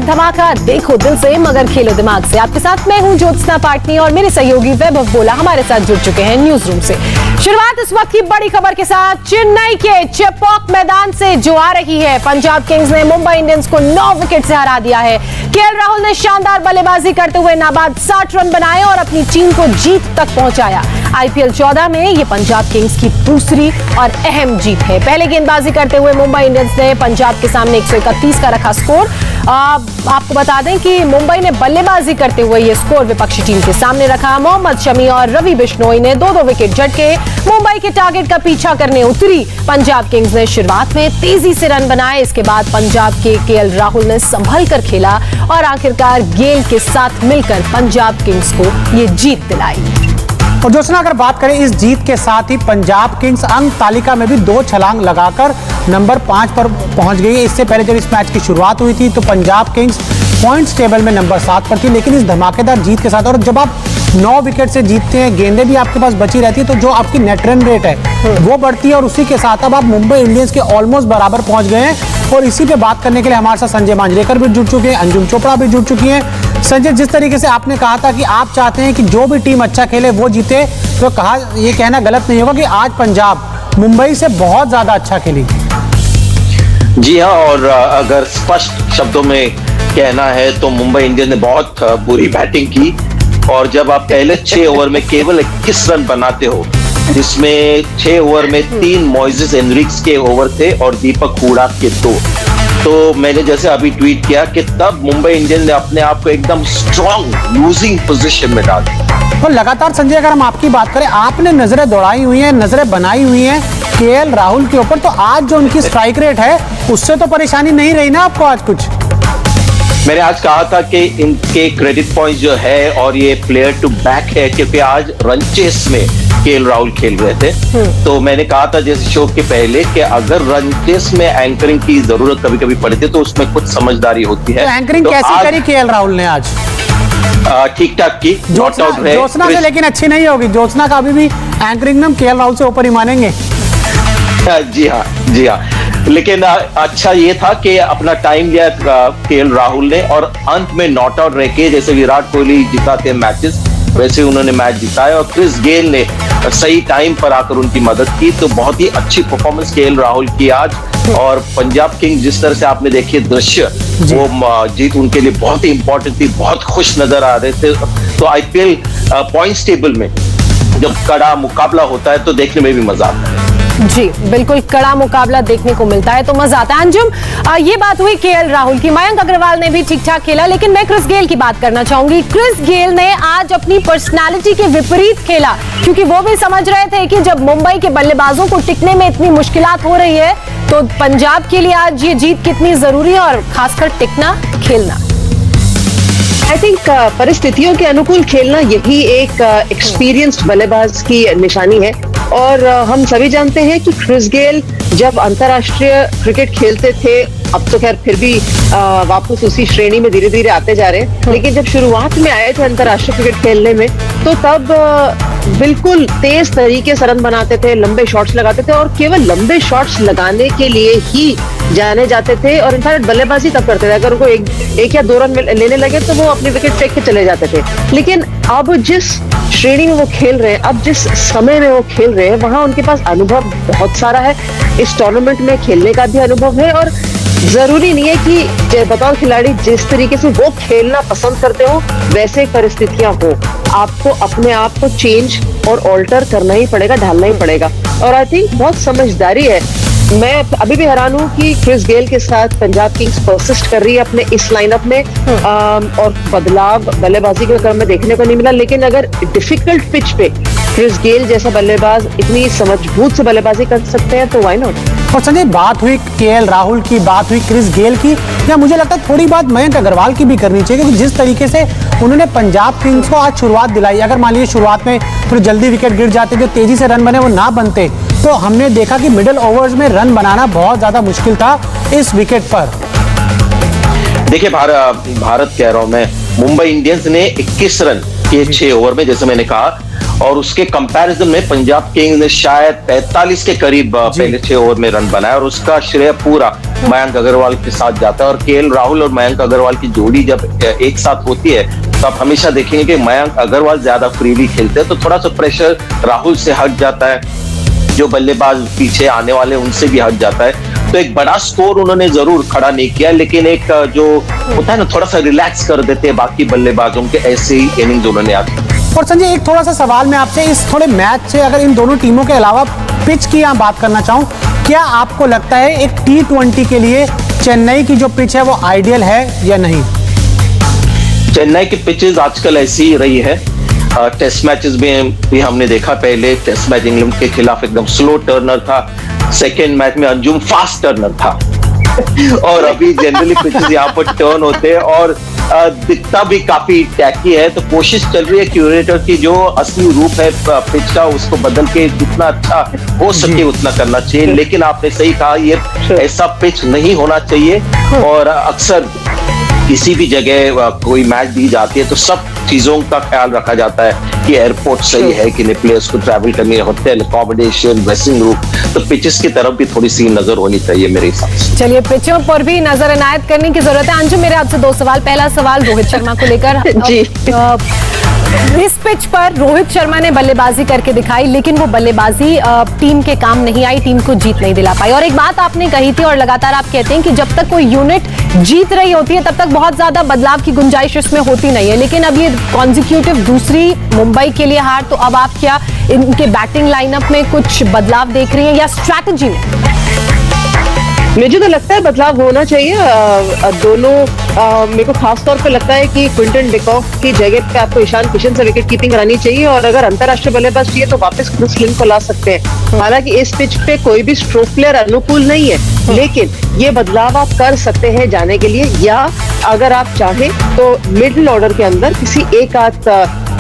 धमाका देखो दिल से मगर खेलो दिमाग से। आपके साथ मैं हूं ज्योत्सना पाटनी और मेरे सहयोगी वैभव बोला हमारे साथ जुड़ चुके हैं न्यूज रूम से। शुरुआत इस वक्त की बड़ी खबर के साथ चेन्नई के चेपॉक मैदान से जो आ रही है। पंजाब किंग्स ने मुंबई इंडियंस को 9 विकेट से हरा दिया है। केएल राहुल ने शानदार बल्लेबाजी करते हुए नाबाद 60 रन बनाए और अपनी टीम को जीत तक पहुंचाया। आईपीएल 14 में ये पंजाब किंग्स की दूसरी और अहम जीत है। पहले गेंदबाजी करते हुए मुंबई इंडियंस ने पंजाब के सामने 131 का रखा स्कोर। आपको बता दें कि मुंबई ने बल्लेबाजी करते हुए ये स्कोर विपक्षी टीम के सामने रखा। मोहम्मद शमी और रवि बिश्नोई ने 2-2 विकेट झटके मुंबई के टारगेट का पीछा करने उतरी पंजाब किंग्स ने शुरुआत में तेजी से रन बनाए। इसके बाद पंजाब के केएल राहुल ने संभल कर खेला और आखिरकार गेल के साथ मिलकर पंजाब किंग्स को ये जीत दिलाई। और ज्योत्सना, अगर बात करें इस जीत के साथ ही पंजाब किंग्स अंक तालिका में भी 2 छलांग लगाकर नंबर 5 पर पहुंच गई है। इससे पहले जब इस मैच की शुरुआत हुई थी तो पंजाब किंग्स पॉइंट्स टेबल में नंबर 7 पर थी, लेकिन इस धमाकेदार जीत के साथ और जब आप 9 विकेट से जीतते हैं, गेंदें भी आपके पास बची रहती है, तो जो आपकी नेट रन रेट है वो बढ़ती है और उसी के साथ अब आप मुंबई इंडियंस के ऑलमोस्ट बराबर पहुंच गए हैं। और इसी पे बात करने के लिए हमारे साथ संजय मांजरेकर भी जुड़ चुके हैं, अंजुम चोपड़ा भी जुड़ चुकी हैं। संजय, जिस तरीके से आपने कहा था कि आप चाहते हैं कि जो भी टीम अच्छा खेले वो जीते, तो कहा ये कहना गलत नहीं होगा कि आज पंजाब मुंबई से बहुत ज्यादा अच्छा खेली। जी हाँ, और अगर स्पष्ट शब्दों में कहना है तो मुंबई इंडियंस ने बहुत बुरी बैटिंग की और जब आप पहले 6 ओवर में केवल 21 रन बनाते हो, जिसमें 6 ओवर में 3 मोइसेस एनरिक्स के ओवर थे और दीपक हुडा के 2, तो मैंने जैसे अभी ट्वीट किया कि तब मुंबई इंडियंस ने अपने आप को एकदम स्ट्रॉन्ग लूजिंग पोजीशन में डाल दिया। तो लगातार संजय, अगर हम आपकी बात करें, आपने नजरें दौड़ाई हुई हैं, नजरें बनाई हुई हैं केएल राहुल के ऊपर, तो आज जो उनकी स्ट्राइक रेट है उससे तो परेशानी नहीं रही ना आपको आज कुछ? मैंने आज कहा था कि इनके क्रेडिट पॉइंट जो है और ये प्लेयर टू बैक है, क्योंकि आज रन चेस में केएल राहुल खेल रहे थे। तो मैंने कहा था जैसे शो के पहले कि अगर रन चेस में एंकरिंग की जरूरत कभी कभी पड़ती है तो उसमें कुछ समझदारी होती है। तो एंकरिंग कैसी करी केएल राहुल ने आज? ठीक ठाक की, नॉट आउट है। ज्योत्सना से लेकिन अच्छी नहीं होगी। ज्योत्सना का अभी भी एंकरिंग में केएल राहुल से ऊपर ही मानेंगे। जी हाँ, जी हाँ, लेकिन अच्छा ये था कि अपना टाइम लिया केएल राहुल ने और अंत में नॉट आउट रह के, जैसे विराट कोहली जिताते हैं मैचेस, वैसे उन्होंने मैच जिताया और क्रिस गेल ने सही टाइम पर आकर उनकी मदद की। तो बहुत ही अच्छी परफॉर्मेंस केएल राहुल की आज। और पंजाब किंग्स जिस तरह से आपने देखिए दृश्य, वो जीत उनके लिए बहुत ही इंपॉर्टेंट थी, बहुत खुश नजर आ रहे थे। तो आईपीएल पॉइंट्स टेबल में जब कड़ा मुकाबला होता है तो देखने में भी मजा आता है। जी बिल्कुल, कड़ा मुकाबला देखने को मिलता है तो मजा आता है। अंजुम, ये बात हुई केएल राहुल की। मयंक अग्रवाल ने भी ठीक ठाक खेला, लेकिन मैं क्रिस गेल की बात करना चाहूंगी। क्रिस गेल ने आज अपनी पर्सनालिटी के विपरीत खेला, क्योंकि वो भी समझ रहे थे कि जब मुंबई के बल्लेबाजों को टिकने में इतनी मुश्किलात हो रही है तो पंजाब के लिए आज ये जीत कितनी जरूरी है और खासकर टिकना, खेलना। आई थिंक परिस्थितियों के अनुकूल खेलना यही एक एक्सपीरियंस्ड बल्लेबाज की निशानी है। और हम सभी जानते हैं कि क्रिस गेल जब अंतर्राष्ट्रीय क्रिकेट खेलते थे, अब तो खैर फिर भी वापस उसी श्रेणी में धीरे धीरे आते जा रहे हैं, लेकिन जब शुरुआत में आए थे अंतर्राष्ट्रीय क्रिकेट खेलने में तो तब बिल्कुल तेज तरीके से रन बनाते थे, लंबे शॉट्स लगाते थे और केवल लंबे शॉट्स लगाने के लिए ही जाने जाते थे। और इनफैक्ट बल्लेबाजी तब करते थे, अगर उनको एक या 2 रन लेने लगे तो वो अपनी विकेट फेंक के चले जाते थे। लेकिन अब जिस श्रेणी में वो खेल रहे हैं, अब जिस समय में वो खेल रहे हैं, वहां उनके पास अनुभव बहुत सारा है। इस टूर्नामेंट में खेलने का भी अनुभव है और जरूरी नहीं है कि बतौर खिलाड़ी जिस तरीके से वो खेलना पसंद करते हो वैसे परिस्थितियां हो, आपको अपने आप को चेंज और ऑल्टर करना ही पड़ेगा, ढालना ही पड़ेगा। और आई थिंक बहुत समझदारी है। मैं अभी भी हैरान हूँ कि क्रिस गेल के साथ पंजाब किंग्स परसिस्ट कर रही है अपने इस लाइनअप में और बदलाव बल्लेबाजी के क्रम में देखने को नहीं मिला। लेकिन अगर डिफिकल्ट पिच पे क्रिस गेल जैसा बल्लेबाज इतनी समझबूझ से बल्लेबाजी कर सकते हैं तो व्हाई नॉट। और संजय, बात हुई केएल राहुल की, बात हुई क्रिस गेल की, या मुझे लगता है थोड़ी बात मयंक अग्रवाल की भी करनी चाहिए, क्योंकि जिस तरीके से उन्होंने पंजाब किंग्स को आज शुरुआत दिलाई, अगर मान लीजिए शुरुआत में थोड़ी जल्दी विकेट गिर जाते, जो तेजी से रन बने वो ना बनते, तो हमने देखा कि मिडिल ओवर्स में रन बनाना बहुत ज्यादा मुश्किल था इस विकेट पर। देखिए भारत कह रहा हूं मैं, मुंबई इंडियंस ने 21 रन के 6 ओवर में, जैसे मैंने कहा, और उसके कंपैरिजन में पंजाब किंग्स ने शायद 45 के करीब पहले 6 ओवर में रन बनाया, और उसका श्रेय पूरा मयंक अग्रवाल के साथ जाता है। और केएल राहुल और मयंक अग्रवाल की जोड़ी जब एक साथ होती है तो आप हमेशा देखेंगे कि मयंक अग्रवाल ज्यादा फ्रीली खेलते हैं, तो थोड़ा सा प्रेशर राहुल से हट जाता है, जो बल्लेबाज पीछे आने वाले उनसे भी हट जाता है। तो एक बड़ा स्कोर उन्होंने जरूर खड़ा नहीं किया, लेकिन एक जो होता है ना, थोड़ा सा रिलैक्स कर देते हैं बाकी बल्लेबाजों के, ऐसे ही इनिंग्स उन्होंने आज। और संजय, एक थोड़ा सा सवाल मैं आपसे इस थोड़े मैच से, अगर इन दोनों टीमों के अलावा पिच की यहाँ बात करना चाहूँ, क्या आपको लगता है एक T20 के लिए चेन्नई की जो पिच है वो आइडियल है या नहीं? चेन्नई की पिचेस आजकल ऐसी ही रही है। टेस्ट मैचेस में भी हमने देखा, पहले टेस्ट मैच इंग्लैंड के खिलाफ एकदम स्लो टर्नर था, सेकेंड मैच में अंजुम फास्ट टर्नर था और अभी जनरली पिचेस यहाँ पर टर्न होते हैं और दिखता भी काफी टैकी है। तो कोशिश चल रही है क्यूरेटर की, जो असली रूप है पिच का उसको बदल के जितना अच्छा हो सके उतना करना चाहिए। लेकिन आपने सही कहा, ये ऐसा पिच नहीं होना चाहिए, और अक्सर किसी भी जगह कोई मैच दी जाती है तो सब चीजों का ख्याल रखा जाता है कि एयरपोर्ट सही है कि नहीं, प्लेयर्स को ट्रैवल करनी है, होटल, अकोमोडेशन, ड्रेसिंग रूम, तो पिचेस की तरफ भी थोड़ी सी नजर होनी चाहिए मेरे हिसाब से। चलिए, पिचों पर भी नजर इनायत करने की जरूरत है। अंजुम, मेरे आपसे 2 सवाल। पहला सवाल रोहित शर्मा को लेकर। जी। इस पिच पर रोहित शर्मा ने बल्लेबाजी करके दिखाई, लेकिन वो बल्लेबाजी टीम के काम नहीं आई, टीम को जीत नहीं दिला पाई। और एक बात आपने कही थी और लगातार आप कहते हैं कि जब तक कोई यूनिट जीत रही होती है तब तक बहुत ज्यादा बदलाव की गुंजाइश इसमें होती नहीं है, लेकिन अब ये कॉन्जिक्यूटिव दूसरी मुंबई के लिए हार, तो अब आप क्या इनके बैटिंग लाइनअप में कुछ बदलाव देख रही हैं या स्ट्रैटेजी में? मुझे तो लगता है बदलाव होना चाहिए दोनों। मेरे को खास तौर पे लगता है कि क्विंटन डिकॉक की जगह पे आपको ईशान किशन से विकेट कीपिंग करानी चाहिए, और अगर अंतरराष्ट्रीय बल्लेबाज चाहिए तो वापस क्रिस लिन को ला सकते हैं। हालांकि इस पिच पे कोई भी स्ट्रोक प्लेयर अनुकूल नहीं है, लेकिन ये बदलाव आप कर सकते हैं जाने के लिए, या अगर आप चाहें तो मिडिल ऑर्डर के अंदर किसी एक आध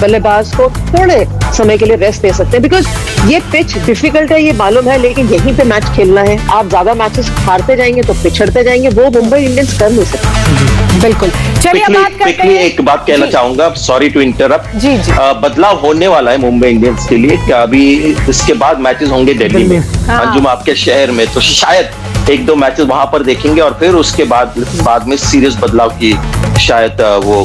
बल्लेबाज को थोड़े समय के लिए रेस्ट दे सकते हैं, बिकॉज ये पिच डिफिकल्ट है, ये मालूम है, लेकिन यहीं पे मैच खेलना है। आप ज्यादा मैचेस हारते जाएंगे तो पिछड़ते जाएंगे, वो मुंबई इंडियंस कर नहीं सकते। बिल्कुल। चलिए, बात करते हैं। एक बात कहना चाहूंगा, सॉरी टू इंटरप्ट। जी। बदलाव होने वाला है मुंबई इंडियंस के लिए, क्या अभी इसके बाद मैचेस होंगे दिल्ली में, अंजुम आपके शहर में, तो शायद 1-2 मैचेस वहां पर देखेंगे और फिर उसके बाद में सीरियस बदलाव की शायद वो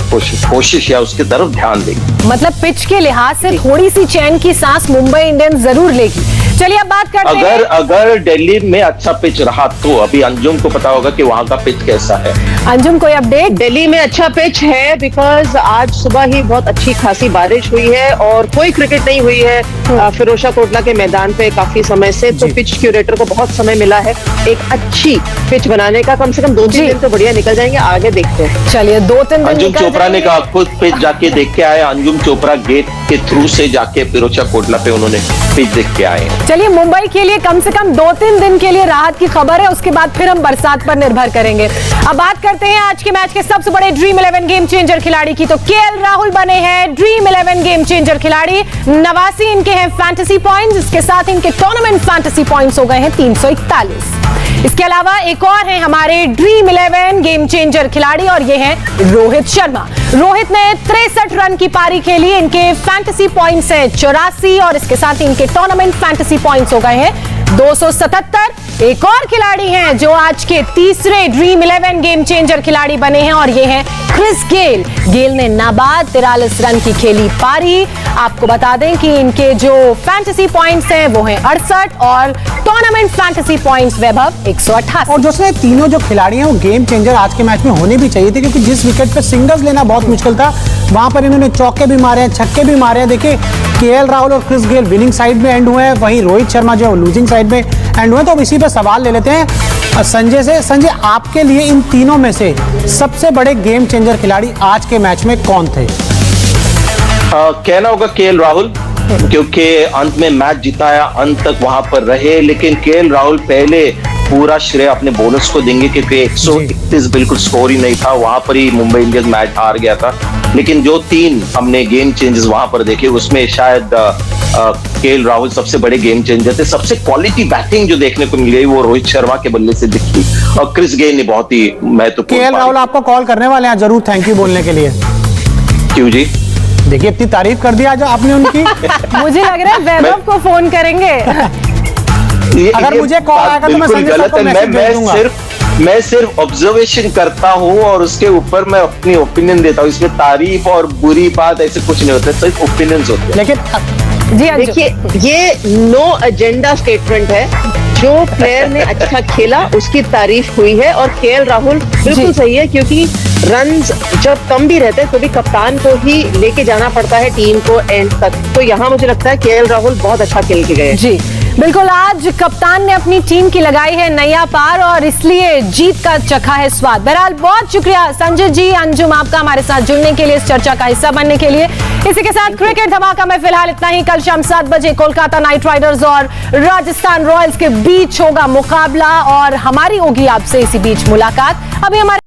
कोशिश या उसकी तरफ ध्यान देंगे। मतलब पिच के लिहाज से थोड़ी सी चैन की सांस मुंबई इंडियंस जरूर लेगी। चलिए, अब बात करते हैं। अगर दिल्ली में अच्छा पिच रहा तो अभी अंजुम को पता होगा कि वहां का पिच कैसा है। अंजुम, कोई अपडेट? दिल्ली में अच्छा पिच है, बिकॉज आज सुबह ही बहुत अच्छी खासी बारिश हुई है और कोई क्रिकेट नहीं हुई है फिरोजा कोटला के मैदान पे काफी समय से, तो पिच क्यूरेटर को बहुत समय मिला है एक अच्छी पिच बनाने का। कम से कम 2-3 दिन तो बढ़िया निकल जाएंगे, आगे देखते हैं। चलिए, 2-3 दिन अंजुम चोपड़ा ने कहा खुद पिच जाके देख के आए, अंजुम चोपड़ा गेट के थ्रू से जाके फिरोजा कोटला पे उन्होंने पिच देख के आए। चलिए, मुंबई के लिए कम से कम 2-3 दिन के लिए राहत की खबर है, उसके बाद फिर हम बरसात पर निर्भर करेंगे। अब बात करते हैं आज के मैच के सबसे बड़े ड्रीम 11 गेम चेंजर खिलाड़ी की। तो केएल राहुल बने हैं ड्रीम 11 गेम चेंजर खिलाड़ी। 89 इनके हैं फैंटेसी पॉइंट्स, इसके साथ इनके टूर्नामेंट फैंटेसी पॉइंट्स हो गए हैं 341। इसके अलावा एक और हैं हमारे ड्रीम 11 गेम चेंजर खिलाड़ी, और ये हैं रोहित शर्मा। रोहित ने 63 रन की पारी खेली, इनके फैंटेसी पॉइंट्स हैं 84, और इसके साथ इनके टूर्नामेंट फैंटेसी पॉइंट्स हो गए हैं 277। एक और खिलाड़ी हैं जो आज के तीसरे ड्रीम 11 गेम चेंजर खिलाड़ी बने हैं, और ये हैं क्रिस गेल। गेल ने नाबाद 43 रन की खेली पारी। आपको बता दें कि इनके जो फैंटेसी पॉइंट्स हैं वो हैं 68, और टूर्नामेंट फैंटेसी पॉइंट्स वैभव 188। और जो तीनों जो खिलाड़ी हैं वो गेम चेंजर आज के मैच में होने भी चाहिए थे, क्योंकि जिस विकेट पे सिंगल्स लेना बहुत मुश्किल था, वहां पर इन्होंने चौके भी मारे हैं, छक्के भी मारे हैं। देखिए, केएल राहुल और क्रिस गेल विनिंग साइड में एंड हुए हैं, वहीं रोहित शर्मा जो है लूजिंग साइड में एंड हुए। तो अब इसी पे सवाल ले लेते हैं संजय से। संजय, आपके लिए इन तीनों में से सबसे बड़े गेम चेंजर खिलाड़ी आज के मैच में कौन थे? कहना होगा केएल राहुल, क्योंकि अंत में मैच जिताया, अंत तक वहां पर रहे। लेकिन केएल राहुल पहले पूरा श्रेय अपने बोनस को देंगे, क्योंकि 131 बिल्कुल स्कोर ही नहीं था, वहां पर ही मुंबई इंडियंस मैच हार गया था। लेकिन जो 3 हमने गेम चेंजेस वहां पर देखे, उसमें शायद केएल राहुल सबसे बड़े गेम चेंजर थे। सबसे क्वालिटी बैटिंग जो देखने को मिल गई वो रोहित शर्मा के बल्ले से दिखी, और क्रिस गेल ने बहुत ही महत्वपूर्ण। केएल राहुल आपको कॉल करने वाले हैं जरूर, थैंक यू बोलने के लिए। क्यों जी? देखिए इतनी तारीफ कर दिया आज आपने उनकी। मुझे लग रहा है वैभव को फोन करेंगे। अगर मुझे कॉल आएगा तो मैं बिल्कुल संजय सर गलत को है। मैसेज भेज दूंगा। मैं सिर्फ ऑब्जर्वेशन करता हूँ और उसके ऊपर मैं अपनी ओपिनियन देता हूँ। इसमें तारीफ और बुरी बात ऐसे कुछ नहीं होता, सिर्फ ओपिनियंस होते हैं। लेकिन जी अंजू, देखिए, ये नो एजेंडा स्टेटमेंट है। जो प्लेयर ने अच्छा खेला उसकी तारीफ हुई है, और केएल राहुल बिल्कुल सही है, क्योंकि रन्स जब कम भी रहते हैं तो भी कप्तान को ही लेके जाना पड़ता है टीम को एंड तक। तो यहाँ मुझे लगता है केएल राहुल बहुत अच्छा खेल के गए। जी बिल्कुल, आज कप्तान ने अपनी टीम की लगाई है नैया पार और इसलिए जीत का चखा है स्वाद। बहरहाल बहुत शुक्रिया संजय जी, अंजुम आपका हमारे साथ जुड़ने के लिए, इस चर्चा का हिस्सा बनने के लिए। इसी के साथ क्रिकेट धमाका में फिलहाल इतना ही। कल शाम 7 बजे कोलकाता नाइट राइडर्स और राजस्थान रॉयल्स के बीच होगा मुकाबला और हमारी होगी आपसे इसी बीच मुलाकात। अभी हमारे